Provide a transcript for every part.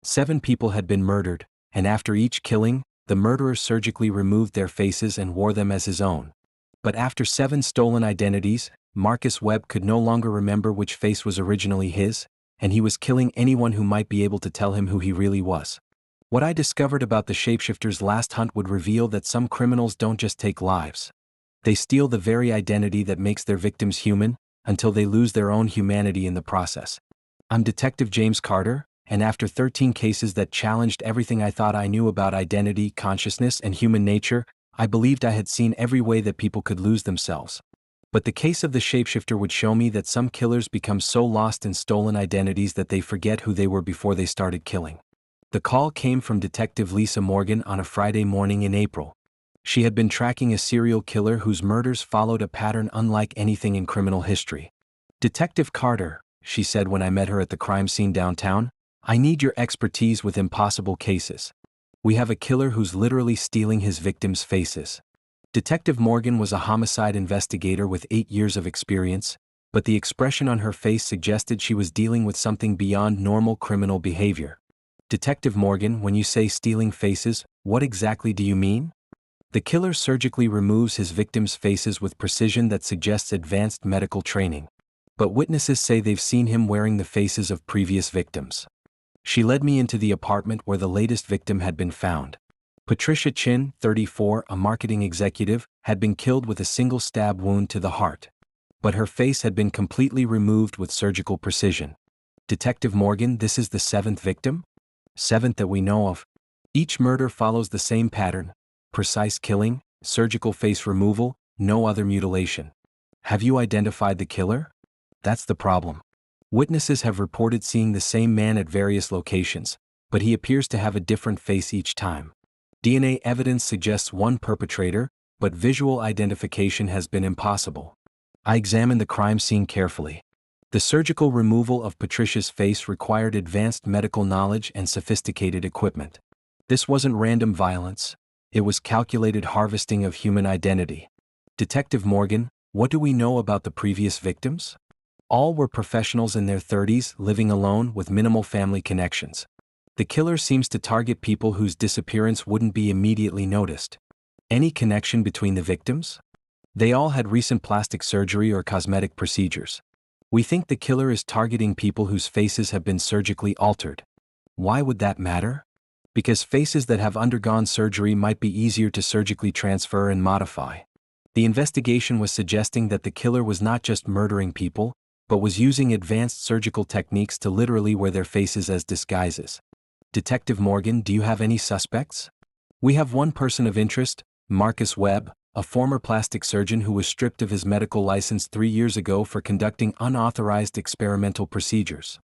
7 people had been murdered, and after each killing, the murderer surgically removed their faces and wore them as his own. But after 7 stolen identities, Marcus Webb could no longer remember which face was originally his, and he was killing anyone who might be able to tell him who he really was. What I discovered about the shapeshifter's last hunt would reveal that some criminals don't just take lives. They steal the very identity that makes their victims human, until they lose their own humanity in the process. I'm Detective James Carter, and after 13 cases that challenged everything I thought I knew about identity, consciousness, and human nature, I believed I had seen every way that people could lose themselves. But the case of the shapeshifter would show me that some killers become so lost in stolen identities that they forget who they were before they started killing. The call came from Detective Lisa Morgan on a Friday morning in April. She had been tracking a serial killer whose murders followed a pattern unlike anything in criminal history. "Detective Carter," she said when I met her at the crime scene downtown, "I need your expertise with impossible cases. We have a killer who's literally stealing his victims' faces." Detective Morgan was a homicide investigator with 8 years of experience, but the expression on her face suggested she was dealing with something beyond normal criminal behavior. "Detective Morgan, when you say stealing faces, what exactly do you mean?" "The killer surgically removes his victims' faces with precision that suggests advanced medical training. But witnesses say they've seen him wearing the faces of previous victims." She led me into the apartment where the latest victim had been found. Patricia Chin, 34, a marketing executive, had been killed with a single stab wound to the heart. But her face had been completely removed with surgical precision. "Detective Morgan, this is the 7th victim?" "7th that we know of. Each murder follows the same pattern: precise killing, surgical face removal, no other mutilation." "Have you identified the killer?" "That's the problem. Witnesses have reported seeing the same man at various locations, but he appears to have a different face each time. DNA evidence suggests one perpetrator, but visual identification has been impossible." I examined the crime scene carefully. The surgical removal of Patricia's face required advanced medical knowledge and sophisticated equipment. This wasn't random violence, it was calculated harvesting of human identity. "Detective Morgan, what do we know about the previous victims?" "All were professionals in their 30s, living alone with minimal family connections. The killer seems to target people whose disappearance wouldn't be immediately noticed." "Any connection between the victims?" "They all had recent plastic surgery or cosmetic procedures. We think the killer is targeting people whose faces have been surgically altered." "Why would that matter?" "Because faces that have undergone surgery might be easier to surgically transfer and modify." The investigation was suggesting that the killer was not just murdering people, but was using advanced surgical techniques to literally wear their faces as disguises. "Detective Morgan, do you have any suspects?" "We have one person of interest, Marcus Webb, a former plastic surgeon who was stripped of his medical license 3 years ago for conducting unauthorized experimental procedures."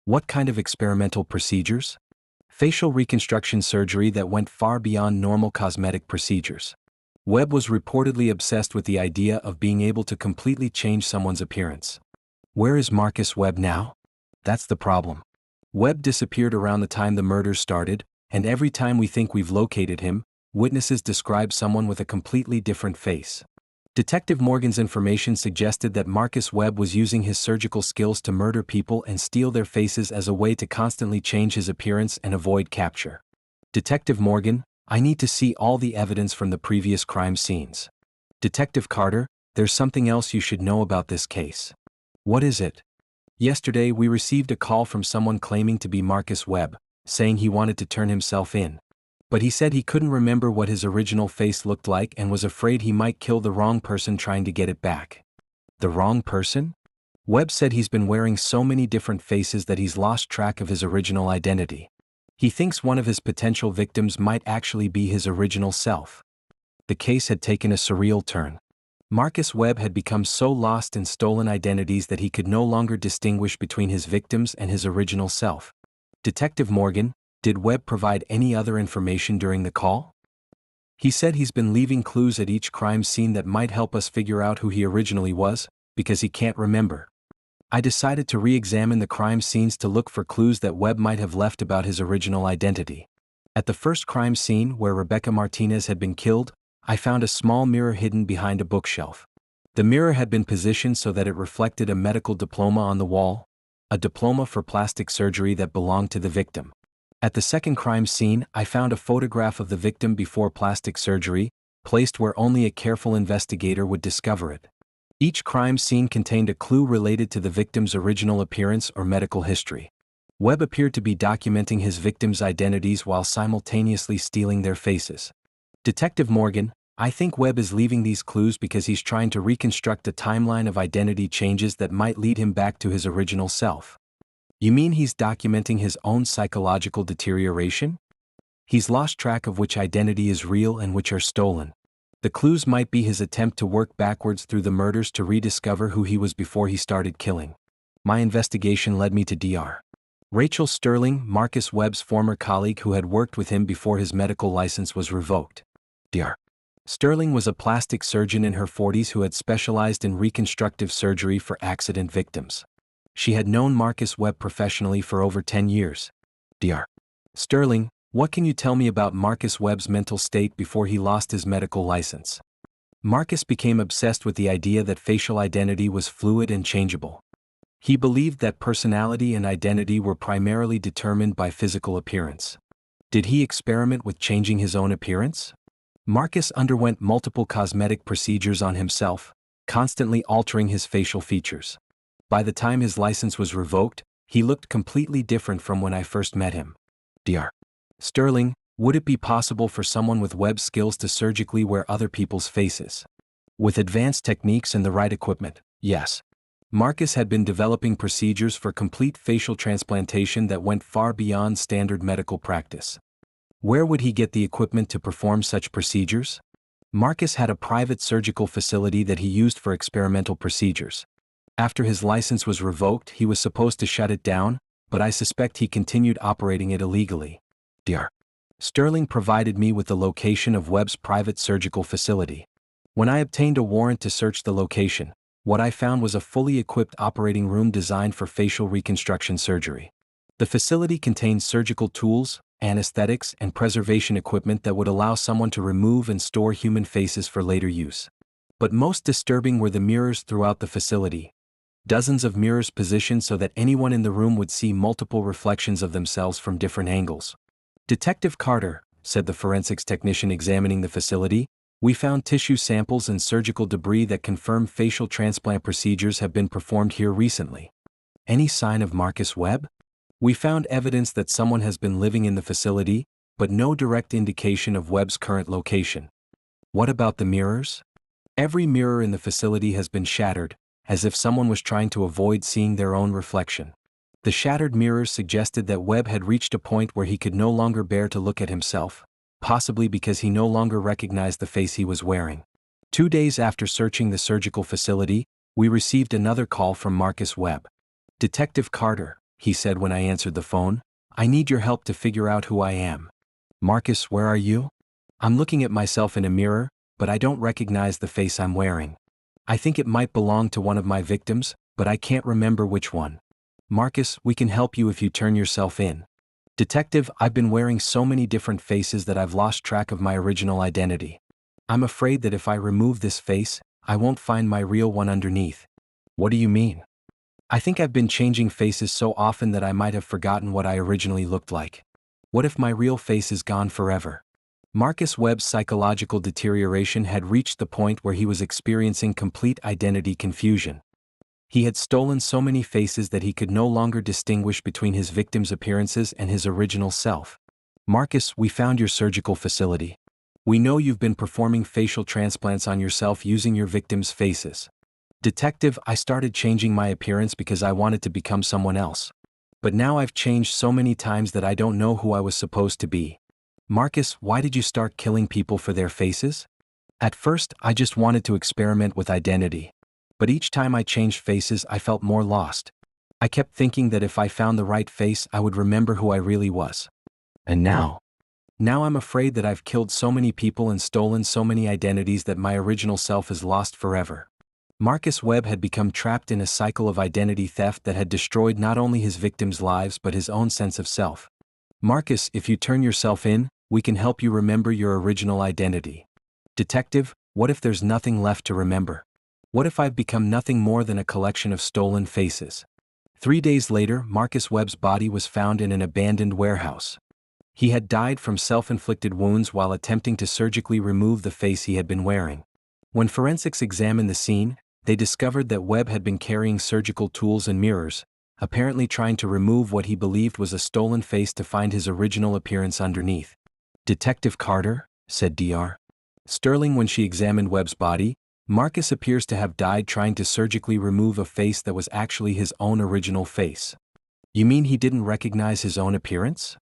"What kind of experimental procedures?" "Facial reconstruction surgery that went far beyond normal cosmetic procedures." Webb was reportedly obsessed with the idea of being able to completely change someone's appearance. "Where is Marcus Webb now?" "That's the problem. Webb disappeared around the time the murders started, and every time we think we've located him, witnesses describe someone with a completely different face." Detective Morgan's information suggested that Marcus Webb was using his surgical skills to murder people and steal their faces as a way to constantly change his appearance and avoid capture. "Detective Morgan, I need to see all the evidence from the previous crime scenes." "Detective Carter, there's something else you should know about this case." "What is it?" "Yesterday we received a call from someone claiming to be Marcus Webb, saying he wanted to turn himself in. But he said he couldn't remember what his original face looked like and was afraid he might kill the wrong person trying to get it back." "The wrong person?" "Webb said he's been wearing so many different faces that he's lost track of his original identity. He thinks one of his potential victims might actually be his original self." The case had taken a surreal turn. Marcus Webb had become so lost in stolen identities that he could no longer distinguish between his victims and his original self. "Detective Morgan, did Webb provide any other information during the call?" "He said he's been leaving clues at each crime scene that might help us figure out who he originally was, because he can't remember." I decided to re-examine the crime scenes to look for clues that Webb might have left about his original identity. At the first crime scene where Rebecca Martinez had been killed, I found a small mirror hidden behind a bookshelf. The mirror had been positioned so that it reflected a medical diploma on the wall, a diploma for plastic surgery that belonged to the victim. At the second crime scene, I found a photograph of the victim before plastic surgery, placed where only a careful investigator would discover it. Each crime scene contained a clue related to the victim's original appearance or medical history. Webb appeared to be documenting his victims' identities while simultaneously stealing their faces. Detective Morgan, I think Webb is leaving these clues because he's trying to reconstruct a timeline of identity changes that might lead him back to his original self. You mean he's documenting his own psychological deterioration? He's lost track of which identity is real and which are stolen. The clues might be his attempt to work backwards through the murders to rediscover who he was before he started killing. My investigation led me to Dr. Rachel Sterling, Marcus Webb's former colleague who had worked with him before his medical license was revoked. Dr. Sterling was a plastic surgeon in her 40s who had specialized in reconstructive surgery for accident victims. She had known Marcus Webb professionally for over 10 years. Dr. Sterling, what can you tell me about Marcus Webb's mental state before he lost his medical license? Marcus became obsessed with the idea that facial identity was fluid and changeable. He believed that personality and identity were primarily determined by physical appearance. Did he experiment with changing his own appearance? Marcus underwent multiple cosmetic procedures on himself, constantly altering his facial features. By the time his license was revoked, he looked completely different from when I first met him. Dr. Sterling, would it be possible for someone with Webb's skills to surgically wear other people's faces? With advanced techniques and the right equipment, yes. Marcus had been developing procedures for complete facial transplantation that went far beyond standard medical practice. Where would he get the equipment to perform such procedures? Marcus had a private surgical facility that he used for experimental procedures. After his license was revoked, he was supposed to shut it down, but I suspect he continued operating it illegally. Dr. Sterling provided me with the location of Webb's private surgical facility. When I obtained a warrant to search the location, what I found was a fully equipped operating room designed for facial reconstruction surgery. The facility contained surgical tools, anesthetics, and preservation equipment that would allow someone to remove and store human faces for later use. But most disturbing were the mirrors throughout the facility. Dozens of mirrors positioned so that anyone in the room would see multiple reflections of themselves from different angles. Detective Carter, said the forensics technician examining the facility, we found tissue samples and surgical debris that confirm facial transplant procedures have been performed here recently. Any sign of Marcus Webb? We found evidence that someone has been living in the facility, but no direct indication of Webb's current location. What about the mirrors? Every mirror in the facility has been shattered, as if someone was trying to avoid seeing their own reflection. The shattered mirrors suggested that Webb had reached a point where he could no longer bear to look at himself, possibly because he no longer recognized the face he was wearing. 2 days after searching the surgical facility, we received another call from Marcus Webb. Detective Carter, he said when I answered the phone, I need your help to figure out who I am. Marcus, where are you? I'm looking at myself in a mirror, but I don't recognize the face I'm wearing. I think it might belong to one of my victims, but I can't remember which one. Marcus, we can help you if you turn yourself in. Detective, I've been wearing so many different faces that I've lost track of my original identity. I'm afraid that if I remove this face, I won't find my real one underneath. What do you mean? I think I've been changing faces so often that I might have forgotten what I originally looked like. What if my real face is gone forever? Marcus Webb's psychological deterioration had reached the point where he was experiencing complete identity confusion. He had stolen so many faces that he could no longer distinguish between his victims' appearances and his original self. Marcus, we found your surgical facility. We know you've been performing facial transplants on yourself using your victims' faces. Detective, I started changing my appearance because I wanted to become someone else. But now I've changed so many times that I don't know who I was supposed to be. Marcus, why did you start killing people for their faces? At first, I just wanted to experiment with identity. But each time I changed faces, I felt more lost. I kept thinking that if I found the right face, I would remember who I really was. And now I'm afraid that I've killed so many people and stolen so many identities that my original self is lost forever. Marcus Webb had become trapped in a cycle of identity theft that had destroyed not only his victims' lives but his own sense of self. Marcus, if you turn yourself in, we can help you remember your original identity. Detective, what if there's nothing left to remember? What if I've become nothing more than a collection of stolen faces? 3 days later, Marcus Webb's body was found in an abandoned warehouse. He had died from self-inflicted wounds while attempting to surgically remove the face he had been wearing. When forensics examined the scene, they discovered that Webb had been carrying surgical tools and mirrors, apparently trying to remove what he believed was a stolen face to find his original appearance underneath. "Detective Carter," said Dr. Sterling when she examined Webb's body, "Marcus appears to have died trying to surgically remove a face that was actually his own original face." "You mean he didn't recognize his own appearance?"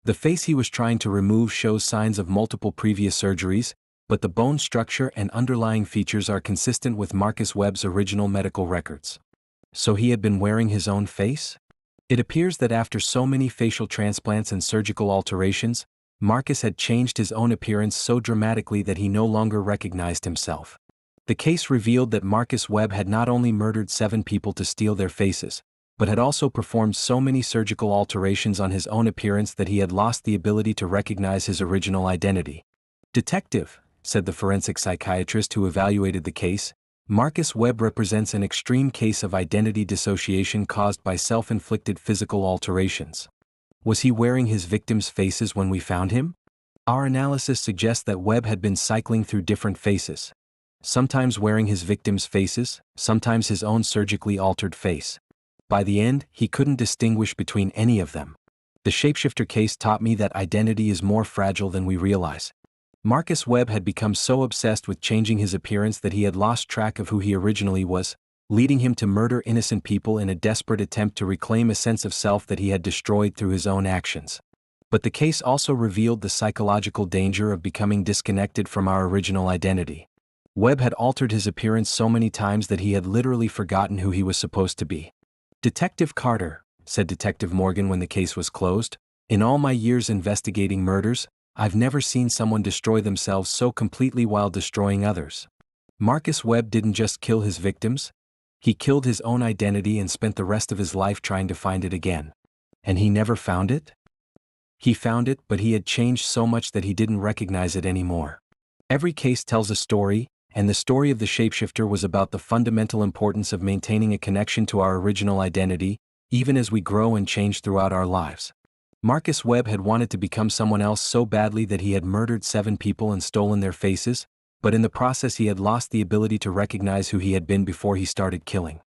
"The face he was trying to remove shows signs of multiple previous surgeries, but the bone structure and underlying features are consistent with Marcus Webb's original medical records." "So he had been wearing his own face?" "It appears that after so many facial transplants and surgical alterations, Marcus had changed his own appearance so dramatically that he no longer recognized himself." The case revealed that Marcus Webb had not only murdered 7 people to steal their faces, but had also performed so many surgical alterations on his own appearance that he had lost the ability to recognize his original identity. "Detective," said the forensic psychiatrist who evaluated the case, "Marcus Webb represents an extreme case of identity dissociation caused by self-inflicted physical alterations." "Was he wearing his victims' faces when we found him?" "Our analysis suggests that Webb had been cycling through different faces, sometimes wearing his victims' faces, sometimes his own surgically altered face. By the end, he couldn't distinguish between any of them. The shapeshifter case taught me that identity is more fragile than we realize." Marcus Webb had become so obsessed with changing his appearance that he had lost track of who he originally was, leading him to murder innocent people in a desperate attempt to reclaim a sense of self that he had destroyed through his own actions. But the case also revealed the psychological danger of becoming disconnected from our original identity. Webb had altered his appearance so many times that he had literally forgotten who he was supposed to be. "Detective Carter," said Detective Morgan when the case was closed, "in all my years investigating murders, I've never seen someone destroy themselves so completely while destroying others. Marcus Webb didn't just kill his victims, he killed his own identity and spent the rest of his life trying to find it again." "And he never found it?" "He found it, but he had changed so much that he didn't recognize it anymore." Every case tells a story, and the story of the shapeshifter was about the fundamental importance of maintaining a connection to our original identity, even as we grow and change throughout our lives. Marcus Webb had wanted to become someone else so badly that he had murdered 7 people and stolen their faces, but in the process he had lost the ability to recognize who he had been before he started killing.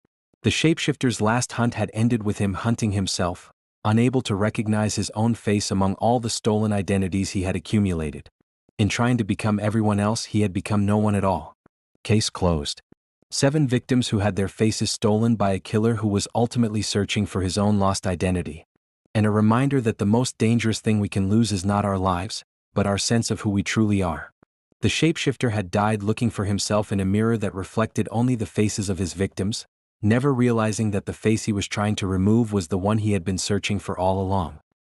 The shapeshifter's last hunt had ended with him hunting himself, unable to recognize his own face among all the stolen identities he had accumulated. In trying to become everyone else, he had become no one at all. Case closed. 7 victims who had their faces stolen by a killer who was ultimately searching for his own lost identity. And a reminder that the most dangerous thing we can lose is not our lives, but our sense of who we truly are. The shapeshifter had died looking for himself in a mirror that reflected only the faces of his victims, never realizing that the face he was trying to remove was the one he had been searching for all along.